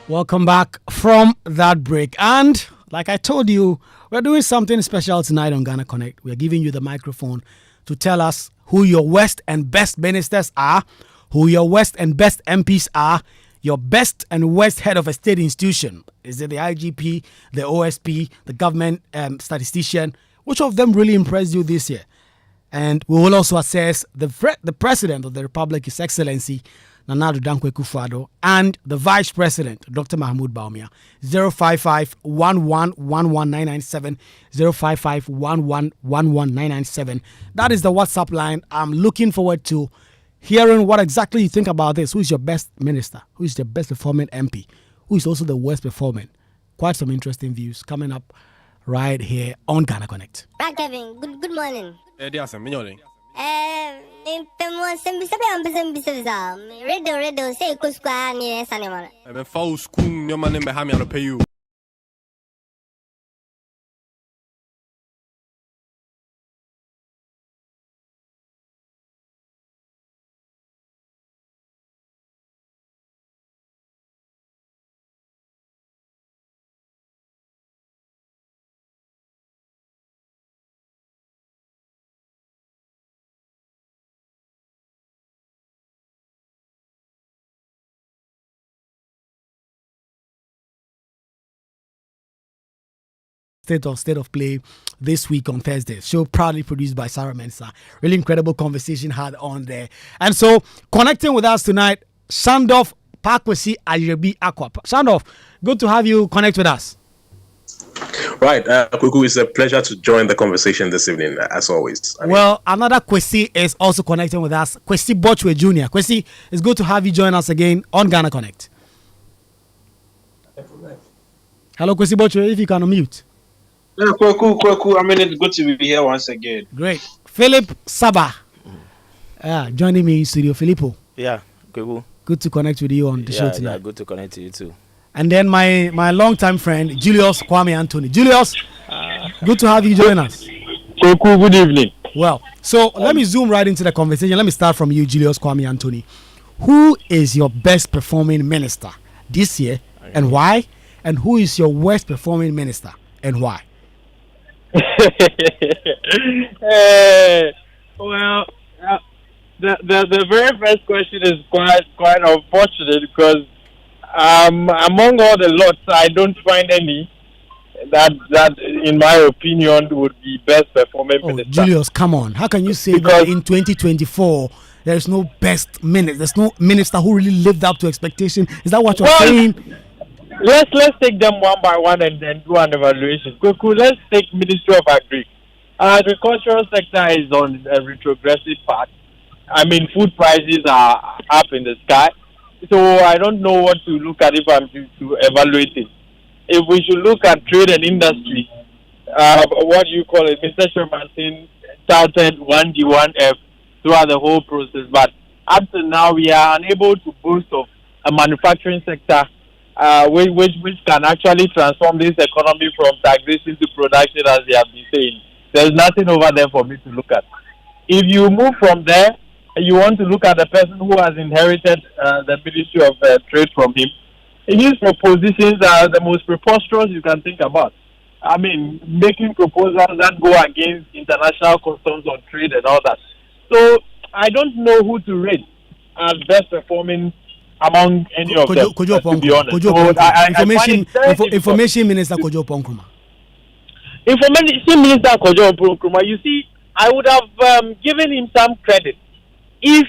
Welcome back from that break. And like I told you, we're doing something special tonight on Ghana Connect. We're giving you the microphone to tell us who your worst and best ministers are, who your worst and best MPs are, your best and worst head of a state institution. Is it the IGP, the OSP, the government statistician? Which of them really impressed you this year? And we will also assess the President of the Republic, His Excellency, Nana Addo Dankwa Akufo-Addo, and the Vice President, Dr. Mahmoud Bawumia. 055-1111-997, 055-1111-997. That is the WhatsApp line. I'm looking forward to hearing what exactly you think about this. Who is your best minister? Who is the best performing MP? Who is also the worst performing? Quite some interesting views coming up right here on Ghana Connect. Right, Kevin. Good morning. Radio. Say Kusqua near Sanimon. I'm a false school, no man in Bahamian pay you. State of play this week on Thursday. Show proudly produced by Sarah Mensah. Really incredible conversation had on there. And so connecting with us tonight, Shandoff Pakwesi Ayebi Aqua. Shandoff, good to have you connect with us. Right, Kwaku, it's a pleasure to join the conversation this evening, as always. Well, another Kwesi is also connecting with us, Kwesi Bochwe Jr. Kwesi, it's good to have you join us again on Ghana Connect. Hello, Kwesi Bochwe, if you can unmute. Yeah, Kwaku. I mean, it's good to be here once again. Great. Philip Saba, joining me in studio. Filippo. Yeah, Kwaku. Good to connect with you on the show tonight. Yeah, good to connect to you too. And then my longtime friend, Julius Kwame Anthony. Julius, good to have you join us. Kwaku, good evening. Well, so let me zoom right into the conversation. Let me start from you, Julius Kwame Anthony. Who is your best performing minister this year and why? And who is your worst performing minister and why? Well, the very first question is quite unfortunate because among all the lots, I don't find any that in my opinion would be best performing minister. Julius, come on! How can you say that in 2024 there is no best minister? There's no minister who really lived up to expectation. Is that what you're saying? Let's take them one by one and then do an evaluation. Kwaku, let's take Ministry of Agri. Agricultural sector is on a retrogressive path. I mean, food prices are up in the sky. So I don't know what to look at if I'm to evaluate it. If we should look at trade and industry, what do you call it? Mr. Sherman started 1G, 1F throughout the whole process. But up to now, we are unable to boast of a manufacturing sector which can actually transform this economy from stagnation to production, as they have been saying. There's nothing over there for me to look at. If you move from there, you want to look at the person who has inherited the Ministry of Trade from him. His propositions are the most preposterous you can think about. I mean, making proposals that go against international customs on trade and all that. So I don't know who to rate as best performing among any of them, to be honest. Information Minister Kojo Ponkruma. Information Minister Kojo Ponkruma, you see, I would have given him some credit if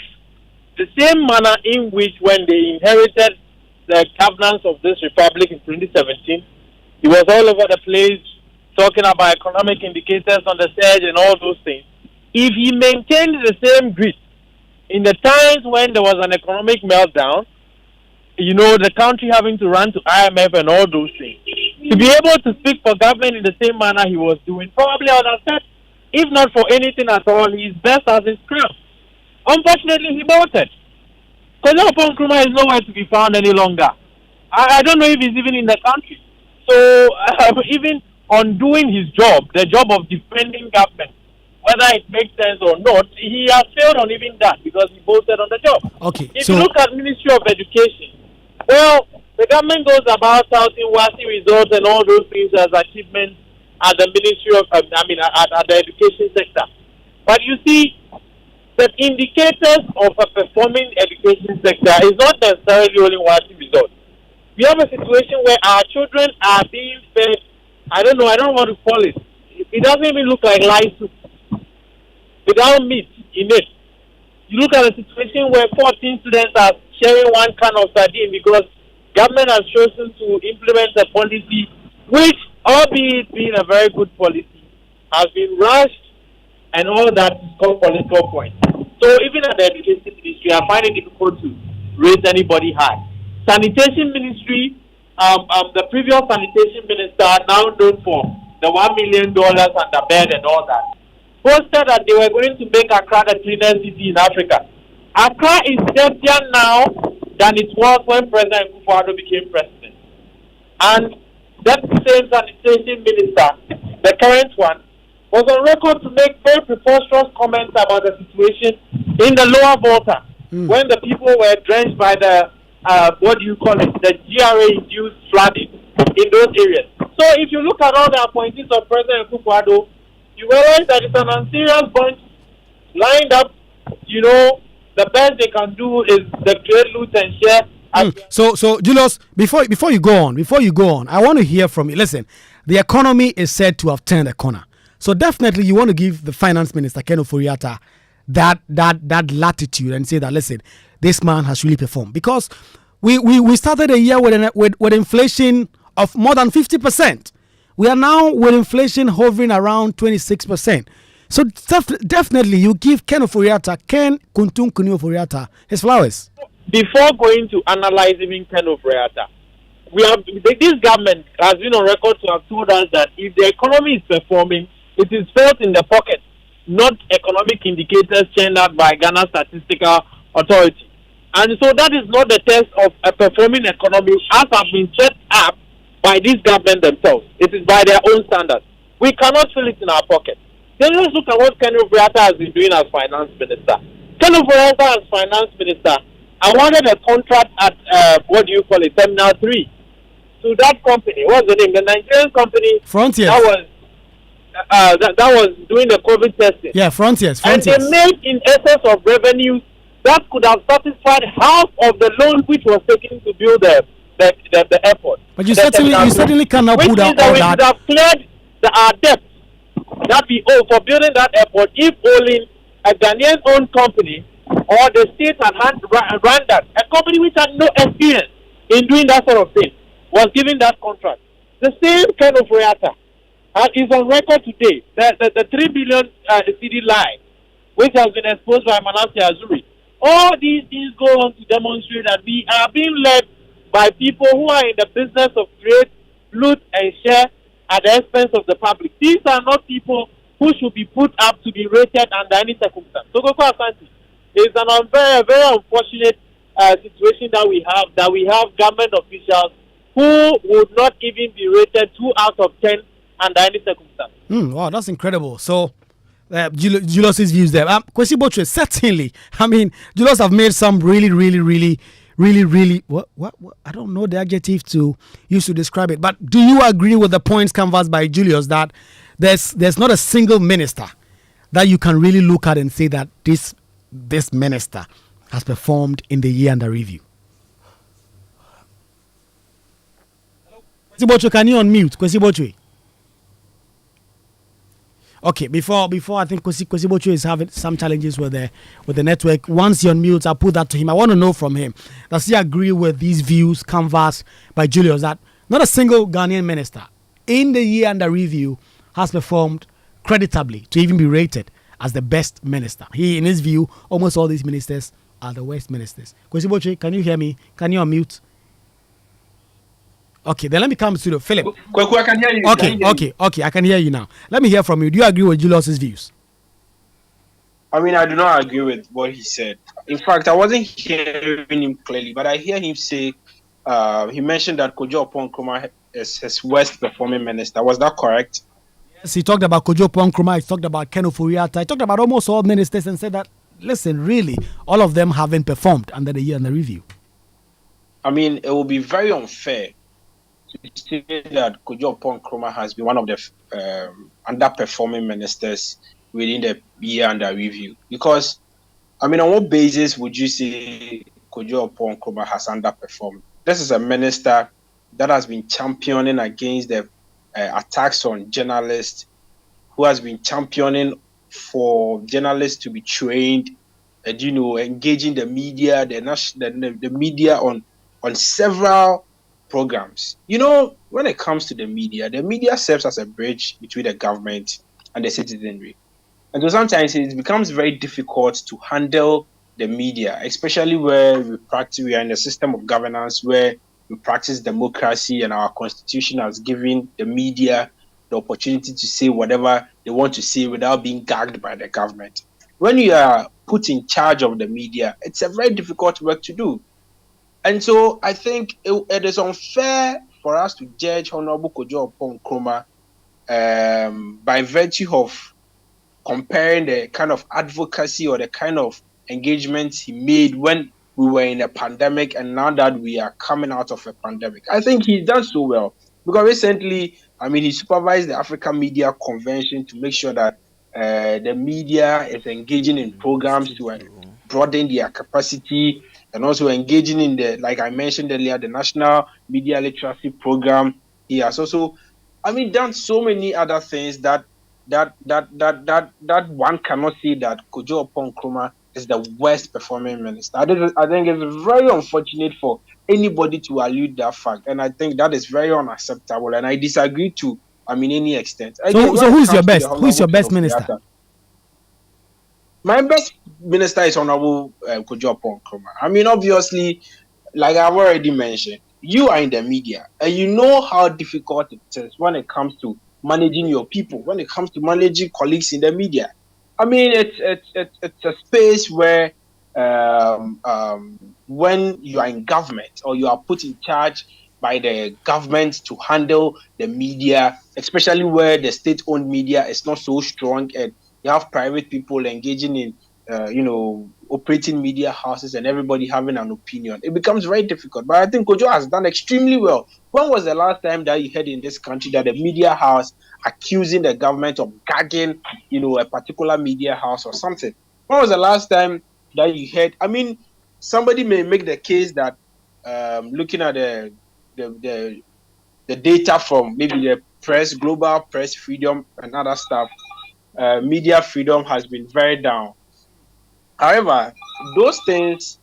the same manner in which when they inherited the governance of this republic in 2017, he was all over the place talking about economic indicators on the surge and all those things. If he maintained the same grit in the times when there was an economic meltdown, you know, the country having to run to IMF and all those things, to be able to speak for government in the same manner he was doing, probably I would have said, if not for anything at all, he's best as his crown. Unfortunately, he bolted. Kojo Ponkruma is nowhere to be found any longer. I don't know if he's even in the country. So, even on doing his job, the job of defending government, whether it makes sense or not, he has failed on even that because he bolted on the job. Okay. If you look at Ministry of Education, well, The government goes about touting WASI results and all those things as achievements at the Ministry of, at the education sector. But you see, the indicators of a performing education sector is not necessarily only WASI results. We have a situation where our children are being fed, I don't know what to call it. It doesn't even look like live soup without meat in it. You look at a situation where 14 students are sharing one can of sardine because government has chosen to implement a policy which, albeit being a very good policy, has been rushed and all that is called political points. So even at the education ministry, I find it difficult to raise anybody high. Sanitation ministry, the previous sanitation minister, now known for the $1 million under bed and all that, posted that they were going to make Accra the cleanest city in Africa. Accra is dirtier now than it was when President Kufuor became president. And that same sanitation minister, the current one, was on record to make very preposterous comments about the situation in the lower Volta when the people were drenched by the, the GRA-induced flooding in those areas. So if you look at all the appointees of President Kufuor, you realize that it's an unserious bunch lined up. You know, the best they can do is the create, loot, and share. So Julius, before you go on, I want to hear from you. Listen, the economy is said to have turned a corner. So definitely you want to give the finance minister, Ken Ofori-Atta, that latitude and say that, listen, this man has really performed. Because we started a year with inflation of more than 50%. We are now with inflation hovering around 26%. So definitely you give Ken Ofori-Atta, Ken Kuntum Kuni Ofori-Atta, his flowers. Before going to analyze even Ken Ofori-Atta, this government has been on record to have told us that if the economy is performing, it is felt in the pocket, not economic indicators churned out by Ghana Statistical Authority. And so that is not the test of a performing economy as have been set up by this government themselves. It is by their own standards. We cannot feel it in our pocket. Then let's look at what Ken Ofori-Atta has been doing as finance minister. Ken Ofori-Atta as finance minister awarded a contract at, Terminal 3 to that company. What's the name? The Nigerian company. Frontiers. That was doing the COVID testing. Yeah, Frontiers. And they made in excess of revenues that could have satisfied half of the loan which was taken to build the airport. But you certainly cannot put out all that. We should have cleared our debt that we owe for building that airport if only a Ghanaian-owned company or the state had run that. A company which had no experience in doing that sort of thing was given that contract. The same kind of Ofori-Atta is on record today. The 3 billion CD line, which has been exposed by Manasseh Azuri. All these things go on to demonstrate that we are being led by people who are in the business of create, loot, and share at the expense of the public. These are not people who should be put up to be rated under any circumstance. So, Kwaku Asante, it's a very, very unfortunate situation that we have government officials who would not even be rated 2 out of 10 under any circumstance. Wow, that's incredible. So, Julius's views there. Kwesi Botwe, certainly. I mean, Julius have made some really, what? I don't know the adjective to use to describe it. But do you agree with the points canvassed by Julius that there's not a single minister that you can really look at and say that this minister has performed in the year under review? Kwesi Botwe, can you unmute? Kwesi Botwe. Okay, before I think Kwesi Botwe is having some challenges with the network. Once you're on mute, I'll put that to him. I want to know from him, does he agree with these views canvassed by Julius that not a single Ghanaian minister in the year under review has performed creditably to even be rated as the best minister? He, in his view, almost all these ministers are the worst ministers. Kwesi Botwe, can you hear me? Can you unmute? Okay, then let me come to the Philip. Kwaku, I can hear you. Okay, I can hear you now. Let me hear from you. Do you agree with Julius's views? I mean, I do not agree with what he said. In fact, I wasn't hearing him clearly, but I hear him say, he mentioned that Kojo Oppong-Nkrumah is his worst performing minister. Was that correct? Yes, he talked about Kojo Oppong-Nkrumah, he talked about Ken Ofori-Atta, he talked about almost all ministers and said that, listen, really, all of them haven't performed under the year under review. I mean, it will be very unfair to say that Kojo Nkrumah has been one of the underperforming ministers within the year under review. Because, I mean, on what basis would you say Kojo Nkrumah has underperformed? This is a minister that has been championing against the attacks on journalists, who has been championing for journalists to be trained, and engaging the media, the media on several programs. When it comes to the media serves as a bridge between the government and the citizenry. And so sometimes it becomes very difficult to handle the media, especially where we are in a system of governance where we practice democracy, and our constitution has given the media the opportunity to say whatever they want to say without being gagged by the government. When you are put in charge of the media, it's a very difficult work to do. And so I think it is unfair for us to judge Honorable Kojo Nkrumah by virtue of comparing the kind of advocacy or the kind of engagements he made when we were in a pandemic and now that we are coming out of a pandemic. I think he's done so well because recently, I mean, he supervised the African Media Convention to make sure that the media is engaging in programs to broaden their capacity, and also engaging in like I mentioned earlier, the National Media Literacy Program. He has also, I mean, done so many other things that one cannot say that Kojo Nkrumah is the worst performing minister. I think it's very unfortunate for anybody to allude that fact, and I think that is very unacceptable. And I disagree to, I mean, any extent. Again, So who's your best? Who's your best minister? My best minister is Honorable Kojo Nkrumah. I mean, obviously, like I've already mentioned, you are in the media and you know how difficult it is when it comes to managing your people, when it comes to managing colleagues in the media. I mean, it's a space where when you are in government or you are put in charge by the government to handle the media, especially where the state-owned media is not so strong and you have private people engaging in operating media houses and everybody having an opinion, it becomes very difficult. But I think Kojo has done extremely well. When was the last time that you heard in this country that a media house accusing the government of gagging, a particular media house or something? When was the last time that you heard? I mean, somebody may make the case that looking at the data from maybe the global press freedom and other stuff, media freedom has been very down. However, those things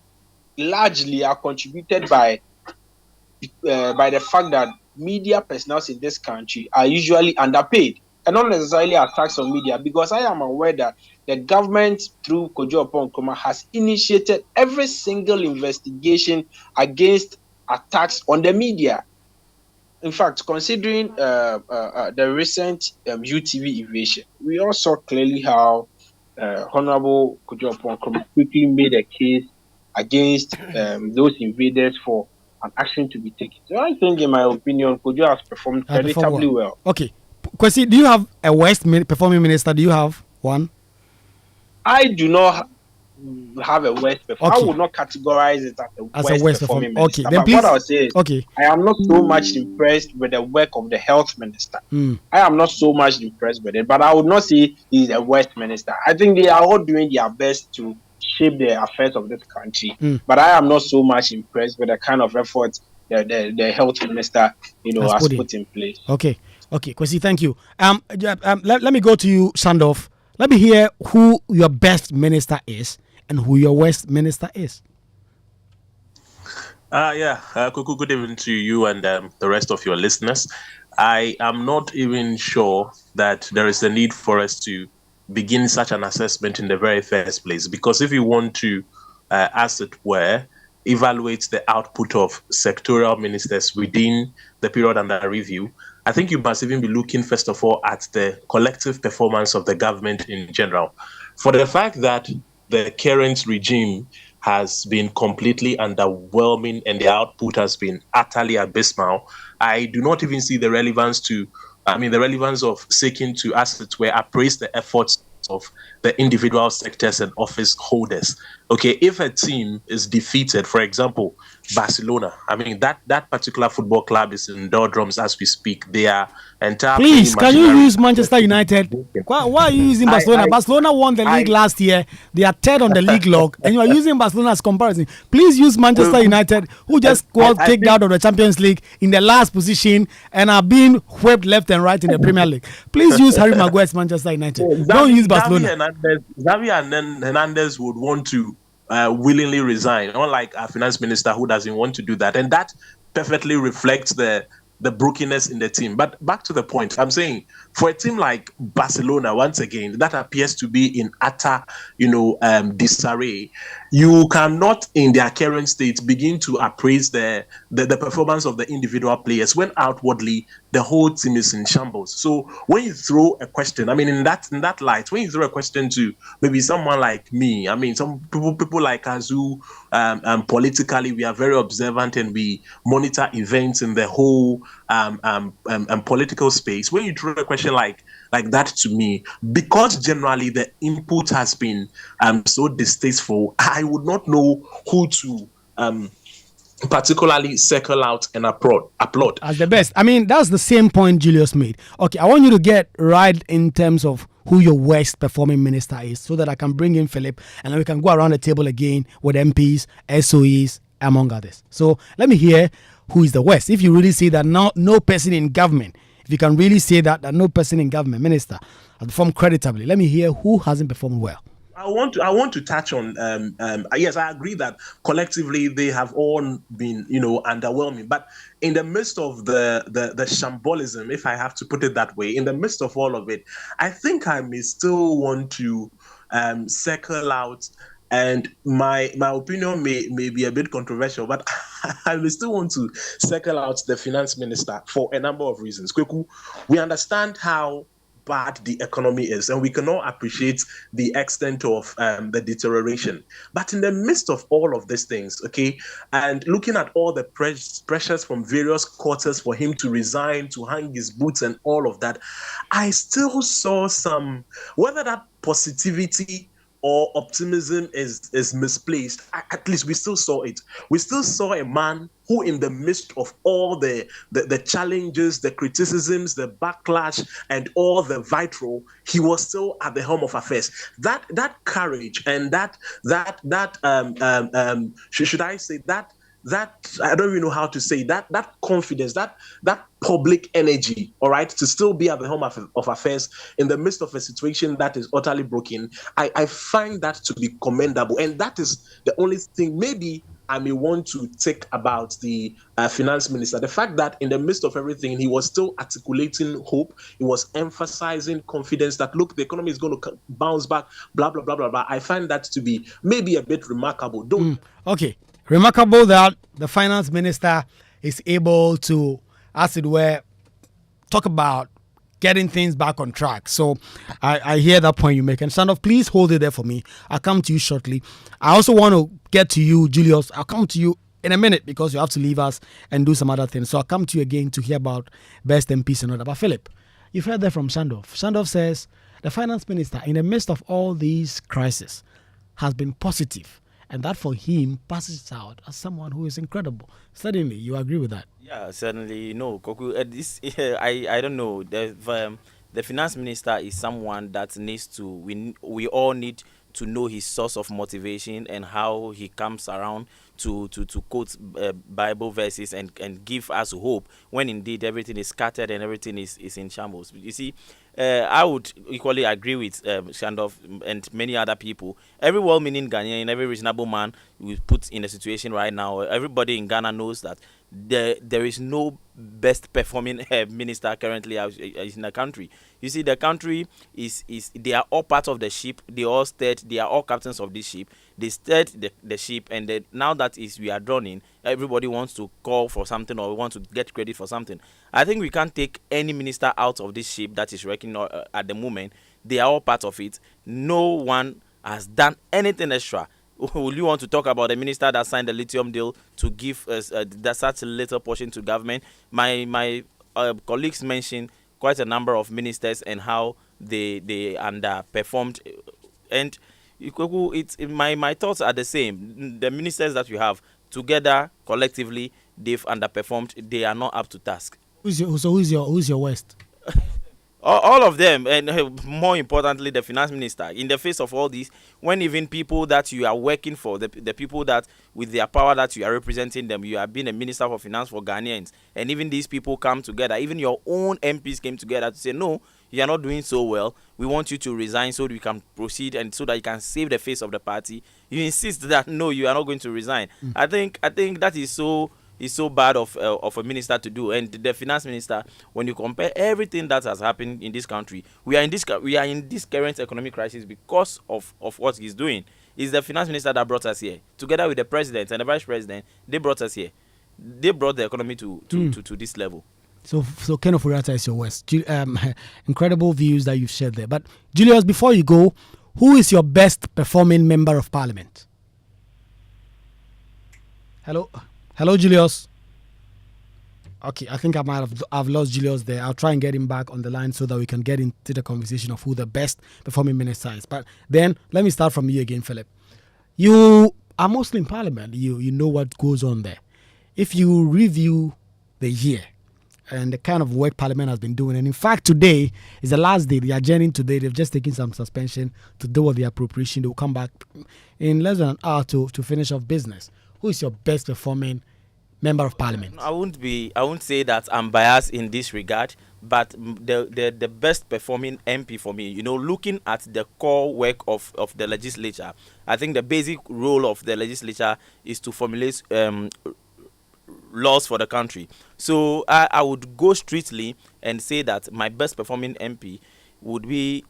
largely are contributed by the fact that media personnel in this country are usually underpaid, and not necessarily attacks on media, because I am aware that the government through Kojo Nkrumah has initiated every single investigation against attacks on the media. In fact, considering the recent UTV invasion, we all saw clearly how Honorable Kojo Nkrumah quickly made a case against those invaders for an action to be taken. So I think, in my opinion, Kojo has performed creditably well. Okay. Kwesi, do you have a worst performing minister? Do you have one? I do not have a worst performance. I would not categorize it as a worst performing minister. Okay, then but please, what I'll say is, I am not so much impressed with the work of the health minister. I am not so much impressed with it, but I would not say he's a worst minister. I think they are all doing their best to shape the affairs of this country. But I am not so much impressed with the kind of effort the health minister, has put in place. Okay, Kwesi, thank you. Let me go to you, Sandov. Let me hear who your best minister is and who your worst minister is. Kwaku, good evening to you and the rest of your listeners. I am not even sure that there is a need for us to begin such an assessment in the very first place, because if you want to, as it were, evaluate the output of sectorial ministers within the period under review, I think you must even be looking, first of all, at the collective performance of the government in general. For the fact that the current regime has been completely underwhelming and the output has been utterly abysmal, I do not even see the relevance of seeking to, as it were, appraise the efforts of the individual sectors and office holders. Okay, if a team is defeated, for example, Barcelona, I mean that particular football club is in doldrums as we speak. Their entire playing Please, can you machinery use Manchester United? Why are you using I, Barcelona? I, Barcelona won the league I, last year. They are third on the league log, and you are using Barcelona as comparison. Please use Manchester Kweku, United, who just got I kicked think out of the Champions League in the last position and are being whipped left and right in the Premier League. Please use Harry Maguire's Manchester United. Don't use Barcelona. Hernandez would want to willingly resign, unlike our finance minister who doesn't want to do that, and that perfectly reflects the brokenness in the team. But back to the point, I'm saying for a team like Barcelona, once again, that appears to be in utter, disarray. You cannot, in their current state, begin to appraise the performance of the individual players when outwardly the whole team is in shambles. So when you throw a question, I mean, in that light, when you throw a question to maybe someone like me, I mean, some people like us who politically we are very observant and we monitor events in the whole political space. When you throw a question like that to me, because generally the input has been so distasteful, I would not know who to particularly circle out and applaud. As the best. I mean, that's the same point Julius made. Okay, I want you to get right in terms of who your worst performing minister is so that I can bring in Philip and then we can go around the table again with MPs, SOEs, among others. So let me hear who is the worst. If you really say that no person in government, if you can really say that no person in government, minister, has performed creditably, let me hear who hasn't performed well. I want to touch on yes, I agree that collectively they have all been underwhelming, but in the midst of the shambolism, if I have to put it that way, in the midst of all of it, I think I may still want to circle out, and my opinion may be a bit controversial, but I may still want to circle out the finance minister for a number of reasons. Kweku, we understand how bad the economy is, and we cannot appreciate the extent of the deterioration. But in the midst of all of these things, okay, and looking at all the pressures from various quarters for him to resign, to hang his boots, and all of that, I still saw some, whether that positivity or optimism is misplaced, at least we still saw it. We still saw a man who, in the midst of all the challenges, the criticisms, the backlash, and all the vitriol, he was still at the helm of affairs. That courage and should I say that I don't even know how to say that confidence, that public energy, all right, to still be at the helm of affairs in the midst of a situation that is utterly broken. I find that to be commendable, and that is the only thing maybe I may want to take about the finance minister. The fact that in the midst of everything, he was still articulating hope. He was emphasizing confidence that, look, the economy is going to bounce back, blah, blah, blah, blah, blah. I find that to be maybe a bit remarkable. Okay. Remarkable that the finance minister is able to, as it were, talk about getting things back on track. So I hear that point you make. And Sandoff, please hold it there for me. I'll come to you shortly. I also want to get to you, Julius. I'll come to you in a minute because you have to leave us and do some other things. So I'll come to you again to hear about best MPs and all that. But Philip, you've heard that from Sandoff. Sandoff says the finance minister, in the midst of all these crises, has been positive. And that for him passes out as someone who is incredible. Certainly, you agree with that? Yeah, certainly. No, Kwaku, I don't know. The finance minister is someone that needs to, we all need to know his source of motivation and how he comes around to quote Bible verses and give us hope when indeed everything is scattered and everything is in shambles. You see, I would equally agree with Shandov and many other people. Every well-meaning Ghanaian, every reasonable man we put in a situation right now, everybody in Ghana knows that there is no best performing minister currently in the country. You see, the country is they are all part of the ship. They all steered. They are all captains of this ship. They steered the ship, and now that is we are drowning. Everybody wants to call for something or want to get credit for something. I think we can't take any minister out of this ship that is wrecking at the moment. They are all part of it. No one has done anything extra. Will you want to talk about the minister that signed the lithium deal to give us such a little portion to government? My colleagues mentioned quite a number of ministers and how they underperformed, and My thoughts are the same. The ministers that we have together collectively, they've underperformed. They are not up to task. Who's your West? All of them, and more importantly the finance minister, in the face of all this, when even people that you are working for, the people that with their power that you are representing them, you have been a minister for finance for Ghanaians, and even these people come together, even your own MPs came together to say, no, you are not doing so well, we want you to resign so that we can proceed and so that you can save the face of the party. You insist that no, you are not going to resign. I think that is so bad of a minister to do. And the finance minister, when you compare everything that has happened in this country, we are in this current economic crisis because of what he's doing. It's the finance minister that brought us here, together with the president and the vice president. They brought us here. They brought the economy to this level. So Ken Ofuriatta is your West. Incredible views that you've shared there. But Julius, before you go, who is your best performing member of parliament? Hello, Julius. Okay, I think I've lost Julius there. I'll try and get him back on the line so that we can get into the conversation of who the best performing minister is. But then let me start from you again, Philip. You are mostly in parliament. You know what goes on there. If you review the year and the kind of work parliament has been doing, and in fact today is the last day, they are adjourning today, they've just taken some suspension to deal with the appropriation. They will come back in less than an hour to finish off business. Who is your best performing member of parliament? I won't say that I'm biased in this regard, but the best performing MP for me, looking at the core work of the legislature, I think the basic role of the legislature is to formulate laws for the country. So I would go strictly and say that my best performing MP would be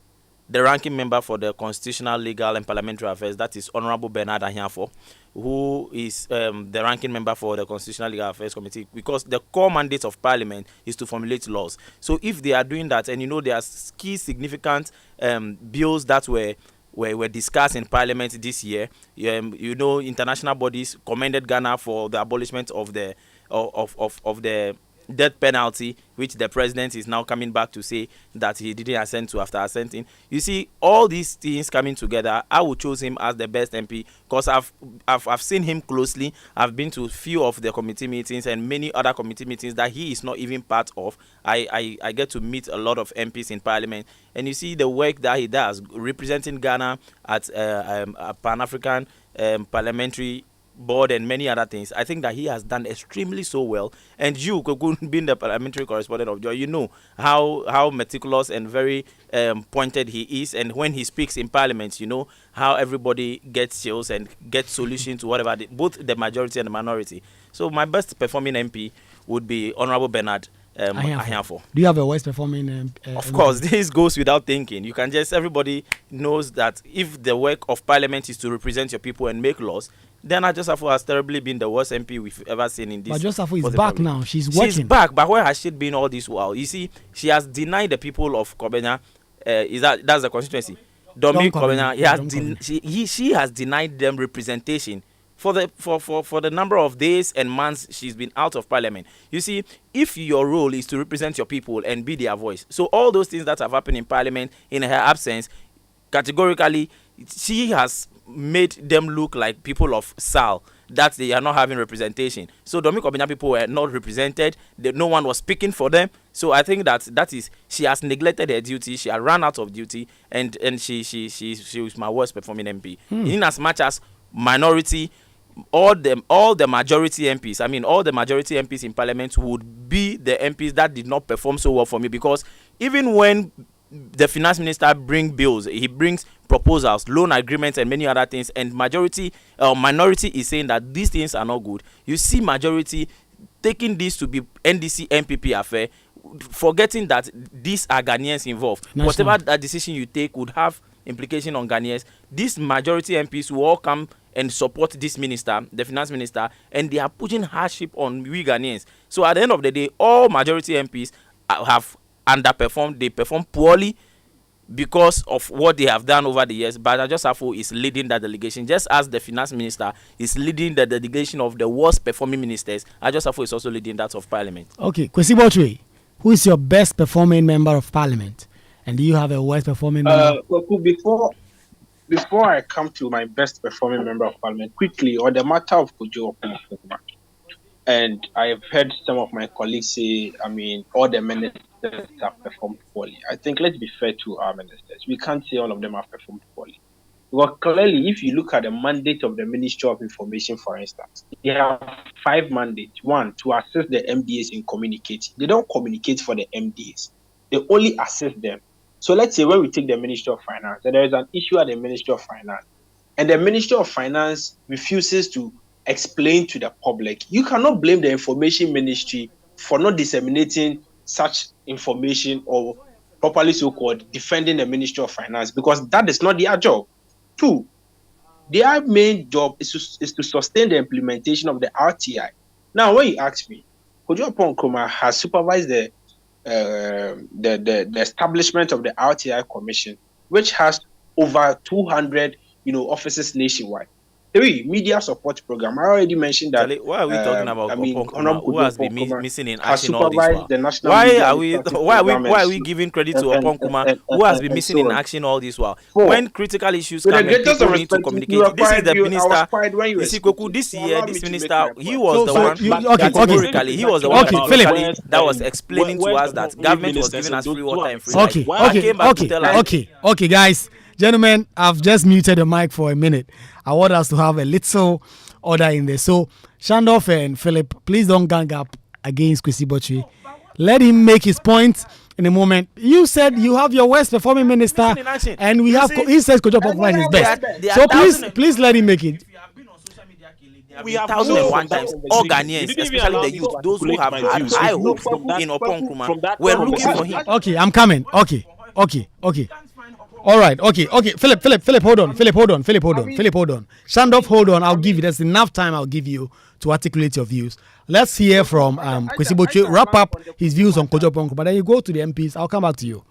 the ranking member for the Constitutional, Legal and Parliamentary Affairs, that is Honorable Bernard Ahiafo, who is the ranking member for the Constitutional Legal Affairs Committee, because the core mandate of Parliament is to formulate laws. So if they are doing that, and there are key significant bills that were discussed in Parliament this year, international bodies commended Ghana for the abolishment of the death penalty, which the president is now coming back to say that he didn't assent to after assenting. You see, all these things coming together, I would choose him as the best MP because I've seen him closely. I've been to a few of the committee meetings and many other committee meetings that he is not even part of. I get to meet a lot of MPs in Parliament, and you see the work that he does representing Ghana at a Pan-African parliamentary board and many other things. I think that he has done extremely so well. And you, Kwaku, being the parliamentary correspondent of Joy, you know how meticulous and very pointed he is. And when he speaks in Parliament, you know how everybody gets chills and gets solutions to whatever, both the majority and the minority. So my best performing MP would be Honorable Bernard Ahiafo. Do you have a worst performing Of course, this goes without thinking. You can everybody knows that if the work of Parliament is to represent your people and make laws, then Ajosafo has terribly been the worst MP we've ever seen in this. But Ajosafo is back now. She's working. She's back, but where has she been all this while? You see, she has denied the people of Kobenya. That's the constituency? Domi Kobenya. She has denied them representation for the number of days and months she's been out of Parliament. You see, if your role is to represent your people and be their voice, so all those things that have happened in Parliament in her absence, categorically, she has made them look like people of Sal, that they are not having representation. So Domi Kobenya people were not represented. No one was speaking for them. So I think that is, she has neglected her duty. She has run out of duty, and she was my worst performing MP. In as much as minority, all the majority MPs, all the majority MPs in Parliament would be the MPs that did not perform so well for me, because even when the finance minister brings bills, he brings proposals, loan agreements and many other things, and minority is saying that these things are not good. You see majority taking this to be NDC MPP affair, forgetting that these are Ghanaians involved. Whatever that decision you take would have implication on Ghanaians. These majority MPs will all come and support this minister, the finance minister, and they are putting hardship on we Ghanaians. So at the end of the day, all majority MPs have underperformed. They perform poorly because of what they have done over the years. But Ajosafo is leading that delegation, just as the finance minister is leading the delegation of the worst performing ministers. Ajosafo is also leading that of Parliament. Okay, Kwesi Botwe, who is your best performing member of Parliament, and do you have a worst performing member? before I come to my best performing member of parliament, quickly on the matter of Kojo Oppong, and I've heard some of my colleagues say, I mean, all the ministers have performed poorly. I think let's be fair to our ministers. We can't say all of them have performed poorly. Well, clearly, if you look at the mandate of the Ministry of Information, for instance, they have 5 mandates. One, to assist the MDAs in communicating. They don't communicate for the MDAs. They only assist them. So let's say when we take the Ministry of Finance, and there is an issue at the Ministry of Finance, and the Ministry of Finance refuses to explain to the public, you cannot blame the Information Ministry for not disseminating such information or properly so-called defending the Ministry of Finance, because that is not their job. Two, their main job is to sustain the implementation of the RTI. Now, when you ask me, Kojo Oppong has supervised the establishment of the RTI Commission, which has over 200 offices nationwide. Three, media support program. I already mentioned that. Charlie, why are we talking about Honorable Oppong who has been Kojo Oppong missing in has action all this supervised while? the National Why Media are we Literacy why are we Program why are and we giving credit to and- Oppong who has been missing so in on. action all this while? Four, When critical issues with the come and greatest of people need to respect, you were communicate, this is quiet. the I was minister. quiet when you You were see, speaking. Koku, this So year, allow this me to make minister, my he point. was So- the so one you- okay, categorically, he was the one Okay, categorically Philip. that was explaining to us that government was giving us free water and free light. Okay, I okay, came back to okay, tell us. okay, guys, gentlemen, I've just muted the mic for a minute. I want us to have a little order in there. So, Shandoff and Philip, please don't gang up against Kwesi Botchwey. Let him make his point in a moment. You said you have your worst performing minister, Missing in action. and we You have. see, He says Kojo Oppong is his best. They are So thousand- please let him make it. We have 1,001 times. All Ghanaians, especially the youth, those who have had high hopes in Oppong Nkrumah, were looking for him. Okay, I'm coming. Okay. All right. Okay. Philip, hold on. Philip, hold on. Shandoff, hold on. I'll give you. There's enough time. I'll give you to articulate your views. Let's hear from Kwesi Botchwey wrap up his views on Kojo Oppong, but then you go to the MPs. I'll come back to you.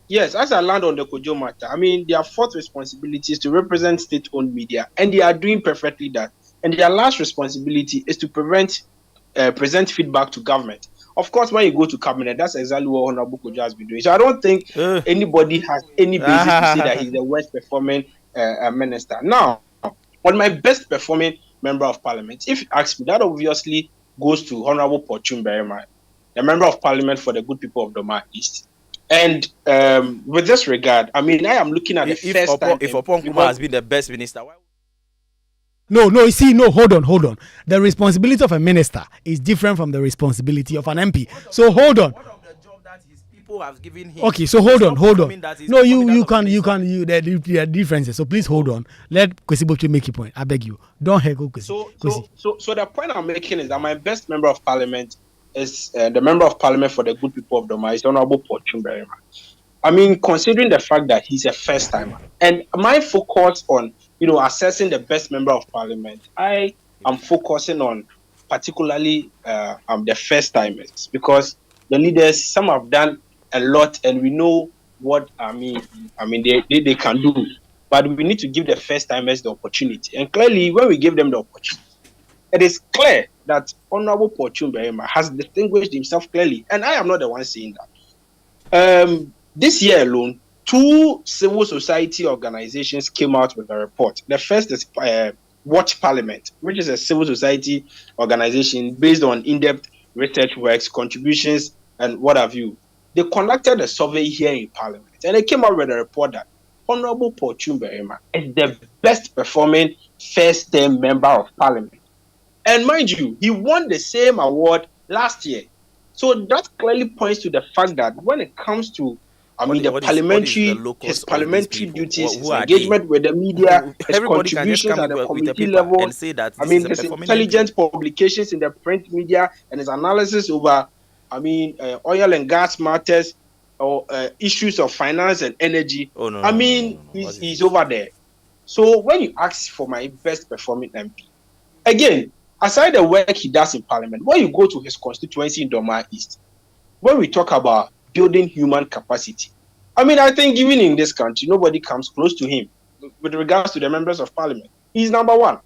Yes, as I land on the Kojo matter, I mean, their fourth responsibility is to represent state-owned media, and they are doing perfectly that. And their last responsibility is to present feedback to government. Of course, when you go to cabinet, that's exactly what Honorable Kojo has been doing. So I don't think anybody has any basis to say that he's the worst performing minister. Now, on my best performing member of parliament, if you ask me, that obviously goes to Honorable Porchum Berima, the member of parliament for the good people of Doma East. And with this regard, I mean, I am looking at the first time. If Oppong Nkrumah has been the best minister, why? No, you see, no, hold on. The responsibility of a minister is different from the responsibility of an MP. So hold on. People have given him. Okay, so hold on. No, you can. there are differences. So please hold on. Let Kwesi Botchwey make your point. I beg you. Don't heckle Kwesi. So the point I'm making is that my best member of parliament is the member of parliament for the good people of Doma is Honorable Porchum Berima. I mean, considering the fact that he's a first timer, and my focus on assessing the best member of parliament, I am focusing on particularly the first timers, because the leaders, some have done a lot, and we know what they can do, but we need to give the first timers the opportunity. And clearly, when we give them the opportunity, it is clear that Honorable Porchum Berima has distinguished himself clearly, and I am not the one saying that. This year alone, 2 civil society organizations came out with a report. The first is Watch Parliament, which is a civil society organization based on in-depth research works, contributions, and what have you. They conducted a survey here in Parliament, and they came out with a report that Honorable Porchum Berima is the best performing first-term member of Parliament. And mind you, he won the same award last year. So that clearly points to the fact that when it comes to his parliamentary duties, his engagement with the media, his contributions at the committee level, his intelligent publications in the print media, and his analysis over, oil and gas matters or issues of finance and energy. He's over there. So when you ask for my best performing MP, again, aside the work he does in Parliament, when you go to his constituency in Doma East, when we talk about building human capacity, I think even in this country, nobody comes close to him with regards to the members of Parliament. He's number one.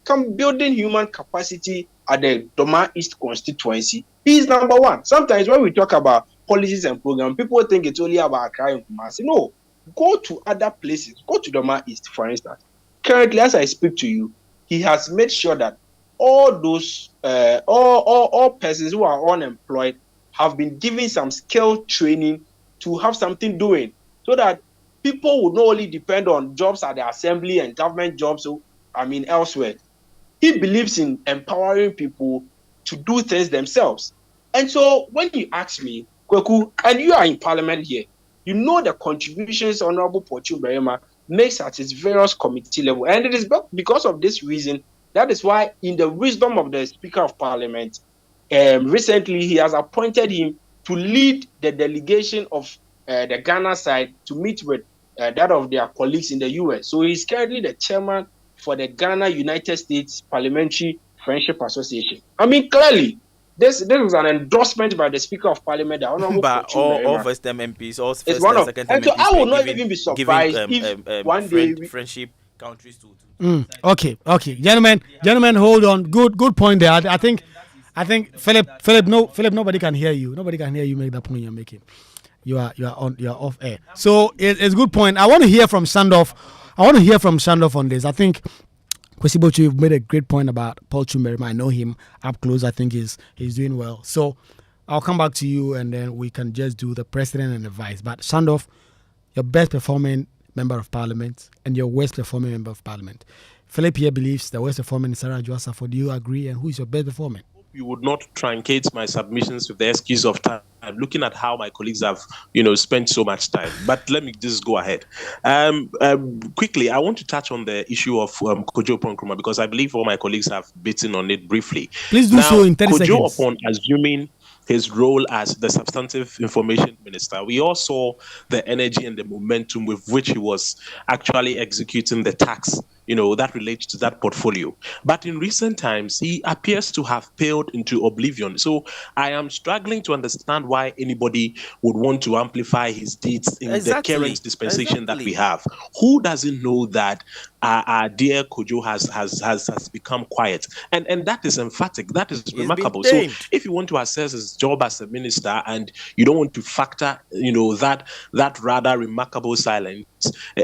Come building human capacity at the Doma East constituency, he's number one. Sometimes when we talk about policies and programs, people think it's only about Accra and Kumasi. No, Go to other places. Go to the Doma East, for instance. Currently, as I speak to you, he has made sure that all those all persons who are unemployed have been given some skill training to have something doing, so that people would not only depend on jobs at the assembly and government jobs, elsewhere. He believes in empowering people to do things themselves. And so when you ask me, Kweku, and you are in parliament here, you know the contributions Honorable Pochu Berema makes at his various committee level. And it is because of this reason, that is why, in the wisdom of the Speaker of Parliament, recently he has appointed him to lead the delegation of the Ghana side to meet with that of their colleagues in the US. So he's currently the chairman for the Ghana United States Parliamentary Friendship Association. I mean, clearly, this is an endorsement by the Speaker of Parliament, the Honorable But Pochu all Merima. first term MPs, all It's first one and of, second term and so I MPs will were not giving even be giving surprised if one day friendship countries to. Okay, gentlemen, hold on. Good point there. I think Philip, nobody can hear you. Nobody can hear you make that point you're making. You are off air. So it's a good point. I want to hear from Sandoff. On this. I think Kwesi Bochu, you've made a great point about Paul Chumerima. I know him up close. I think he's doing well. So I'll come back to you, and then we can just do the president and the vice. But Sandoff, your best performing member of parliament and your worst performing member of parliament. Philip here believes the worst performing is Sarah Joasafo. Do you agree? And who is your best performing? You would not truncate my submissions with the excuse of time. I'm looking at how my colleagues have, spent so much time. But let me just go ahead. Quickly, I want to touch on the issue of Kojo Nkrumah, because I believe all my colleagues have beaten on it briefly. Please do so in 30 Kojo, seconds. upon assuming his role as the substantive information minister, we all saw the energy and the momentum with which he was actually executing the tax, that relates to that portfolio. But in recent times, he appears to have paled into oblivion. So I am struggling to understand why anybody would want to amplify his deeds in the current dispensation that we have. Who doesn't know that our dear Kojo has become quiet? And that is emphatic. That is remarkable. So if you want to assess his job as a minister and you don't want to factor, that rather remarkable silence,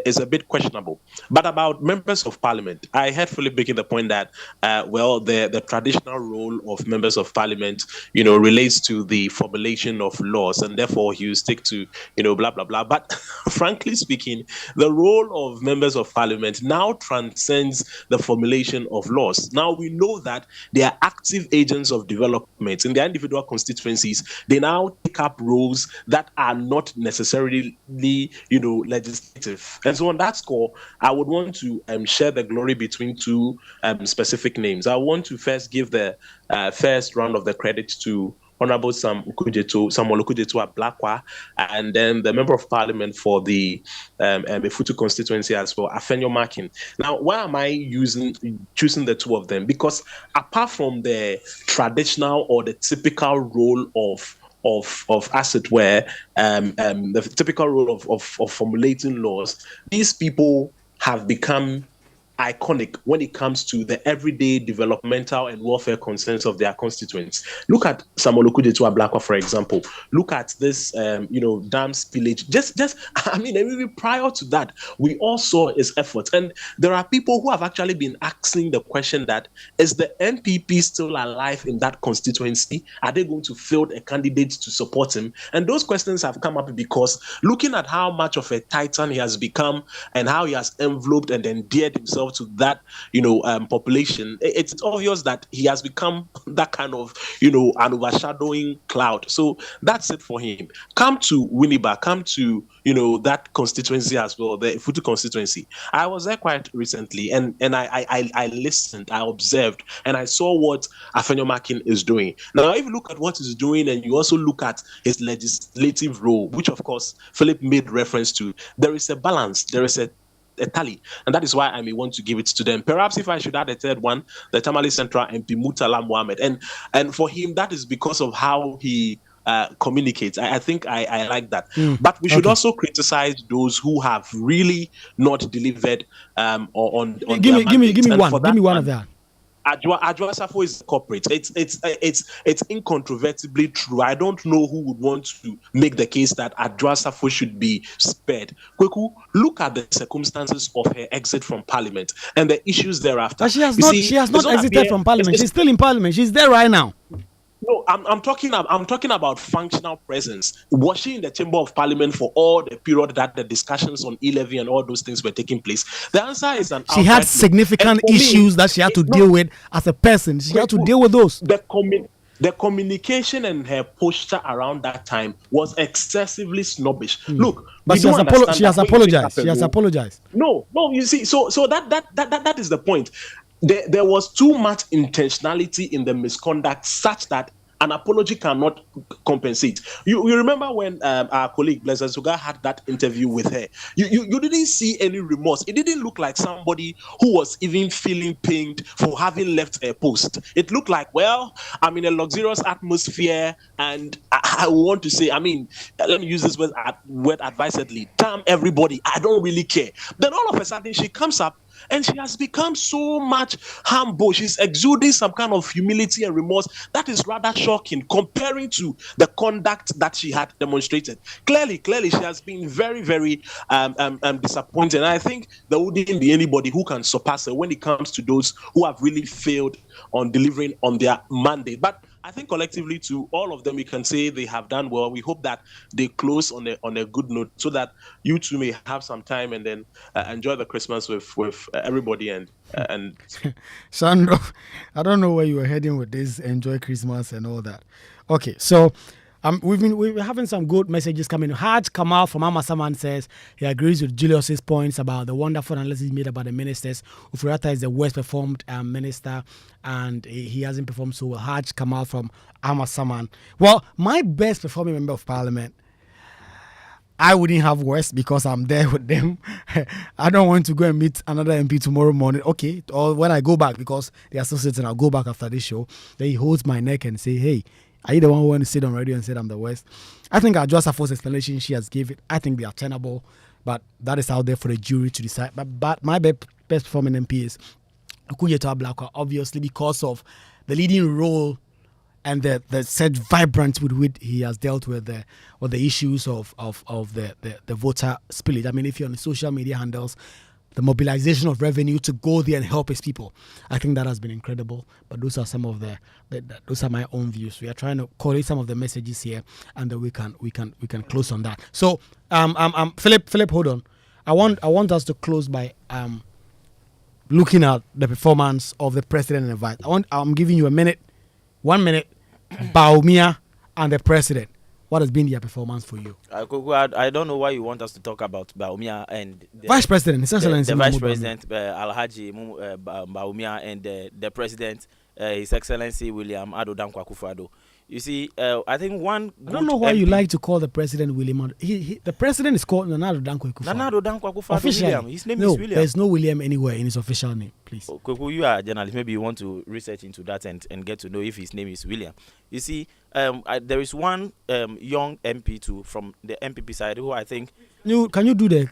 is a bit questionable. But about members of parliament, I heard Philip making the point that, the traditional role of members of parliament, relates to the formulation of laws, and therefore you stick to, blah, blah, blah. But frankly speaking, the role of members of parliament now transcends the formulation of laws. Now we know that they are active agents of development in their individual constituencies. They now take up roles that are not necessarily, legislative. And so on that score, I would want to share the glory between two specific names. I want to first give the first round of the credit to Honorable Samuel Okujetu Ablakwa, and then the Member of Parliament for the Efutu constituency as well, Afenyo Makin. Now, why am I choosing the two of them? Because apart from the traditional or the typical role of as it were, the typical role of formulating laws, these people have become iconic when it comes to the everyday developmental and welfare concerns of their constituents. Look at Samuel Okujetu Ablakwa, for example. Look at this, dam spillage. Even prior to that, we all saw his efforts. And there are people who have actually been asking the question that, is the NPP still alive in that constituency? Are they going to field a candidate to support him? And those questions have come up because looking at how much of a titan he has become and how he has enveloped and endeared himself to that, population, it's obvious that he has become that kind of, an overshadowing cloud. So that's it for him. Come to Winneba, come to, that constituency as well, the Futu constituency. I was there quite recently, and I listened, I observed, and I saw what Afenyo Makin is doing. Now, if you look at what he's doing, and you also look at his legislative role, which of course Philip made reference to, there is a balance, there is a tally, and that is why I may want to give it to them. Perhaps if I should add a third one, the Tamale Central MP Murtala Mohammed, and for him that is because of how he communicates. I think I like that. But we should also criticize those who have really not delivered on give me one of that. Adwoa Safo is corporate. It's incontrovertibly true. I don't know who would want to make the case that Adwoa Safo should be spared. Kweku, look at the circumstances of her exit from Parliament and the issues thereafter. But she has You not. see, She has it's not exited appear- from Parliament. it's- She's still in Parliament. She's there right now. No, I'm talking about functional presence. Was she in the Chamber of Parliament for all the period that the discussions on e-levy and all those things were taking place? The answer is an She had outright no. significant And for me, issues that she had to it's deal not- with as a person. She had to Kweku, deal with those. the communication and her posture around that time was excessively snobbish. Look, But we she don't has, understand she has that when you pick apologized. up a She has role- apologized. No, you see, so that is the point. There was too much intentionality in the misconduct such that an apology cannot compensate. You remember when our colleague Blaise Suga had that interview with her. You didn't see any remorse. It didn't look like somebody who was even feeling pained for having left a post. It looked like, well, I'm in a luxurious atmosphere, and I want to say, let me use this word advisedly. Damn everybody, I don't really care. Then all of a sudden she comes up and she has become so much humble. She's exuding some kind of humility and remorse that is rather shocking comparing to the conduct that she had demonstrated. Clearly, she has been very, very disappointed. And I think there wouldn't be anybody who can surpass her when it comes to those who have really failed on delivering on their mandate. But I think collectively, to all of them, we can say they have done well. We hope that they close on a good note, so that you two may have some time and then enjoy the Christmas with everybody and Sandro, I don't know where you were heading with this. Enjoy Christmas and all that. Okay, so we're having some good messages coming. Haj Kamal from Amasaman says he agrees with Julius's points about the wonderful analysis made about the ministers. Ufurata is the worst performed minister, and he hasn't performed so well. Haj Kamal from Amasaman. Well, my best performing member of parliament, I wouldn't have worse because I'm there with them. I don't want to go and meet another MP tomorrow morning. Okay, or when I go back, because they are still sitting, I'll go back after this show. Then he holds my neck and say, hey, are you the one who went to sit on radio and said I'm the worst? I think Adwoa Safo's explanation she has given, I think they are tenable, but that is out there for the jury to decide. But my best performing MP is Okuyeto Ablakwa, obviously because of the leading role and the said vibrance with which he has dealt with the issues of the voter split. I mean, if you're on the social media handles, the mobilization of revenue to go there and help his people, I think that has been incredible. But those are some of those are my own views. We are trying to collate some of the messages here, and then we can close on that. So, Philip, hold on. I want us to close by looking at the performance of the president and the vice. I'm giving you 1 minute. Baumia and the president. What has been their performance for you? I don't know why you want us to talk about Baumia and the Vice President, His Excellency the Vice Mahmoud President Alhaji Baumia and the President His Excellency William Ado Dankwa Akufo-Addo. You see, I think one. I don't know why you like to call the president William. The president is called Nana Ado Dankwa Akufo-Addo. Nana Ado Dankwa Akufo-Addo. Officially, William. His name is William. There's no William anywhere in his official name. Please. Kweku, you are a journalist. Maybe you want to research into that and get to know if his name is William. You see, there is one young MP too from the MPP side who I think. Can you do the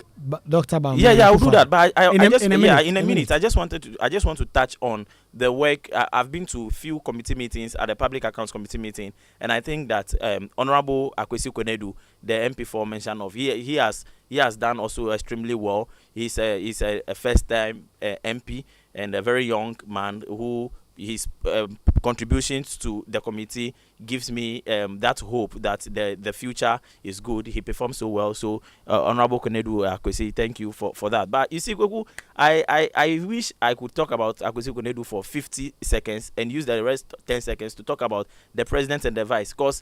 Dr. Baumia? Yeah, I'll do that. But in a minute. minute. I just want to touch on the work. I've been to few committee meetings at the Public Accounts Committee meeting, and I think that Honorable Akwesi Kwenedu, the MP for mention of, he has done also extremely well. He's a first time MP and a very young man who his contributions to the committee gives me that hope that the future is good. He performs so well. So Honorable Kwenedu Akwesi, thank you for that. But you see, Kweku, I wish I could talk about Akwesi Kwenedu for 50 seconds and use the rest 10 seconds to talk about the president and the vice, because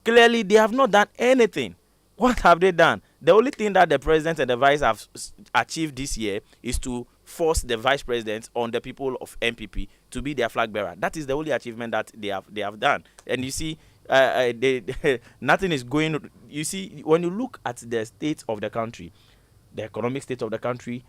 clearly they have not done anything. What have they done? The only thing that the president and the vice have achieved this year is to force the vice president on the people of MPP to be their flag bearer. That is the only achievement that they have done. And you see, nothing is going. You see, when you look at the state of the country, the economic state of the country,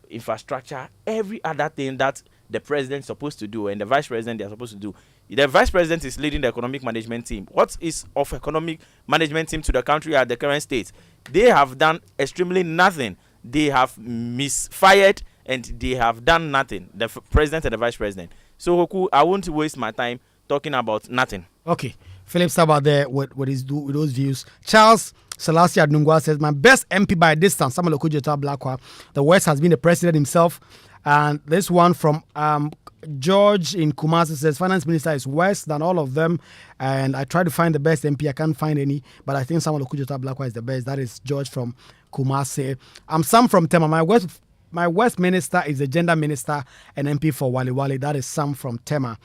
infrastructure, every other thing that the president is supposed to do and the vice president they are supposed to do. The vice president is leading the economic management team. What is of economic management team to the country at the current state? They have done extremely nothing. They have misfired and they have done nothing. The president and the vice president. So Koku, I won't waste my time talking about nothing. Okay. Philip Saba there with those views. Charles Selassie Adnungwa says, my best MP by distance, Samuel Okudzeto Blakwa. The West has been the president himself. And this one from George in Kumasi says, finance minister is worse than all of them. And I try to find the best MP. I can't find any. But I think Samuel Okudzeto Blakwa is the best. That is George from Kumasi. I'm Sam from Tema. My West minister is the gender minister and MP for Wali Wali. That is Sam from Tema.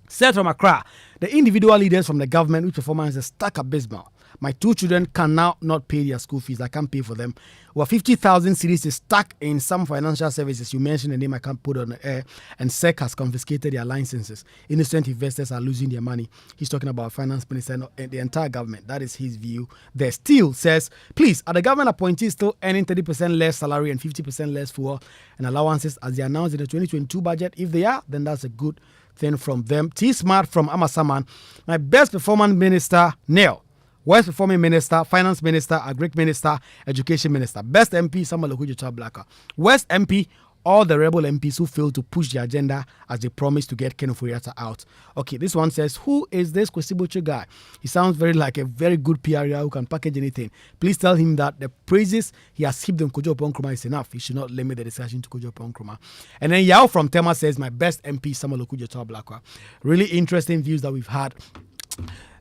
Said from Accra, the individual leaders from the government whose performance is stuck abysmal. My 2 children can now not pay their school fees. I can't pay for them. Over 50,000 cities is stuck in some financial services. You mentioned the name I can't put on the air. And SEC has confiscated their licenses. Innocent investors are losing their money. He's talking about finance minister and the entire government. That is his view. There still says, please, are the government appointees still earning 30% less salary and 50% less fuel and allowances as they announced in the 2022 budget? If they are, then that's a good thing from them. T Smart from Amasaman. My best performing minister, Neil. Worst performing minister, finance minister, agric minister, education minister. Best MP, Samuel Okudzeto Blakwa. Worst MP, all the rebel MPs who failed to push the agenda as they promised to get Ken Ofori-Atta out. Okay, this one says, who is this Kwesibuchi guy? He sounds like a very good PR who can package anything. Please tell him that the praises he has heaped on Kojo Oppong-Nkrumah is enough. He should not limit the discussion to Kojo Oppong-Nkrumah. And then Yao from Tema says, my best MP, Samuel Okudzeto Blakwa. Really interesting views that we've had.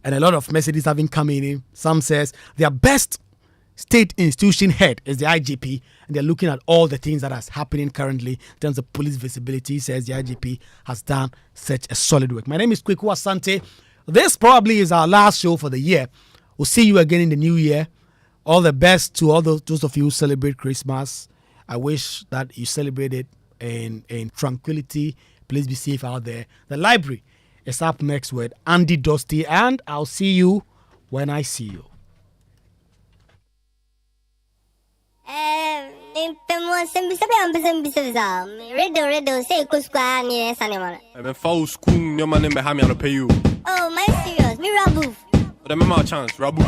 And a lot of messages have been coming in. Some says their best state institution head is the IGP, and they're looking at all the things that are happening currently in terms of police visibility. Says the IGP has done such a solid work. My name is Kwaku Asante. This probably is our last show for the year. We'll see you again in the new year. All the best to all those of you who celebrate Christmas. I wish that you celebrate it in tranquility. Please be safe out there. The library is up next with Andy Dusty, and I'll see you when I see you. Radio, say Kusqua near Sanimana. I'm a foul school, your man in Bahamian to pay you. Oh, my serious, me Rabu. But I'm a chance, Rabu.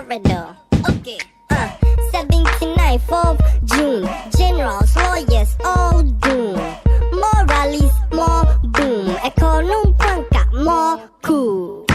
Radio. Okay. 79th of June. Generals, lawyers, all doom. More rallies, more boom. Economy panka, more cool.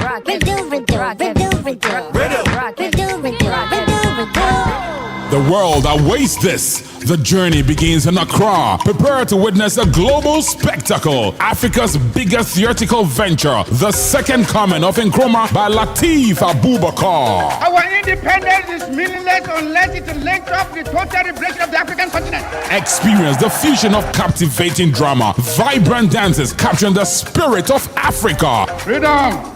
The world awaits this. The journey begins in Accra. Prepare to witness a global spectacle. Africa's biggest theatrical venture. The second coming of Nkrumah by Lateef Abubakar. Our independence is meaningless unless it links up the total liberation of the African continent. Experience the fusion of captivating drama, vibrant dances capturing the spirit of Africa. Freedom!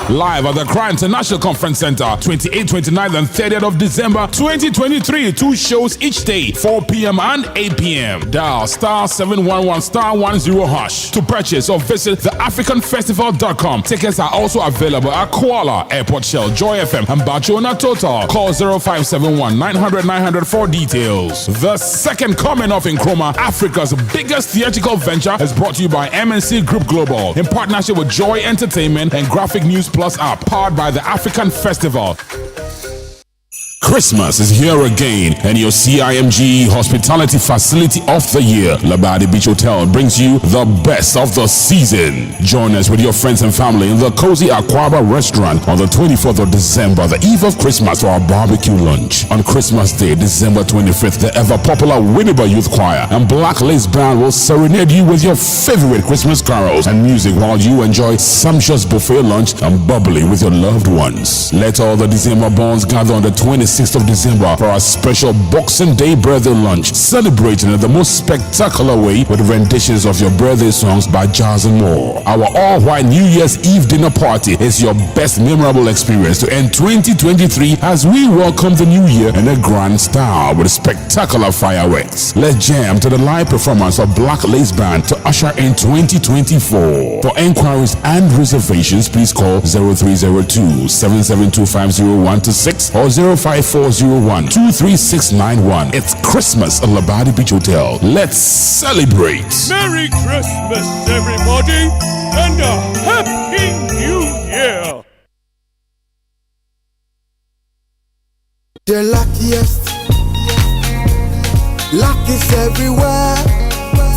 Live at the Accra International Conference Center, 28th, 29th, and 30th of December 2023. 2 shows each day, 4 p.m. and 8 p.m. Dial *711*10# to purchase or visit theafricanfestival.com. Tickets are also available at Kuala, Airport Shell, Joy FM, and Bachona Total. Call 0571 900 900 for details. The second coming of Nkrumah, Africa's biggest theatrical venture, is brought to you by MNC Group Global in partnership with Joy Entertainment and Graphic News Plus app, powered by the African Festival. Christmas is here again, and your CIMG Hospitality Facility of the Year, Labadi Beach Hotel, brings you the best of the season. Join us with your friends and family in the cozy Aquaba restaurant on the 24th of December, the eve of Christmas, for our barbecue lunch. On Christmas Day, December 25th, the ever-popular Winneba Youth Choir and Black Lace Band will serenade you with your favorite Christmas carols and music while you enjoy sumptuous buffet lunch and bubbly with your loved ones. Let all the December bonds gather on the 26th of December for our special Boxing Day birthday lunch, celebrating in the most spectacular way with renditions of your birthday songs by Jazz and more. Our all-white New Year's Eve dinner party is your best memorable experience to end 2023 as we welcome the new year in a grand style with spectacular fireworks. Let's jam to the live performance of Black Lace Band to usher in 2024. For enquiries and reservations, please call 0302 7725016 or 05401-23691. It's Christmas at Labadi Beach Hotel. Let's celebrate. Merry Christmas, everybody, and a Happy New Year. The luckiest, luck is everywhere.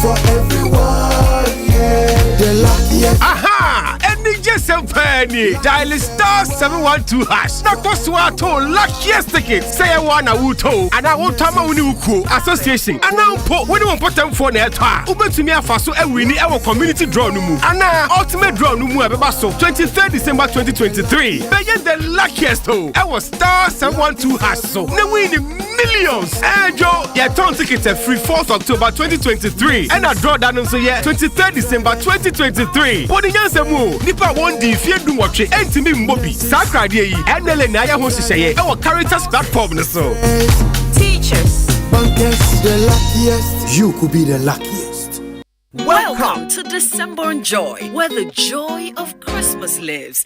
for everyone, yeah. The luckiest. Aha! Any just a penny. Dial star 712 hash. Na koswa to luckiest ticket. Say one a wuto. And I want tama uni uku association. And now po when you put them for na etwa. Ubetumi afaso e wini e community draw numu. And ultimate draw numu e beba so 23rd December 2023. Beye the luckiest ho. E was star 712 hash so. Na win millions. Joe, your turn ticket free 4th October 2023. And I draw down so yeah 23rd December 2023. But the answer mo nipa one day if you do watch it and to me mbobi. Sakra dey and na ya ho hye our characters platform so. Teachers, bankers, the luckiest. You could be the luckiest. Welcome to December Joy, where the joy of Christmas lives.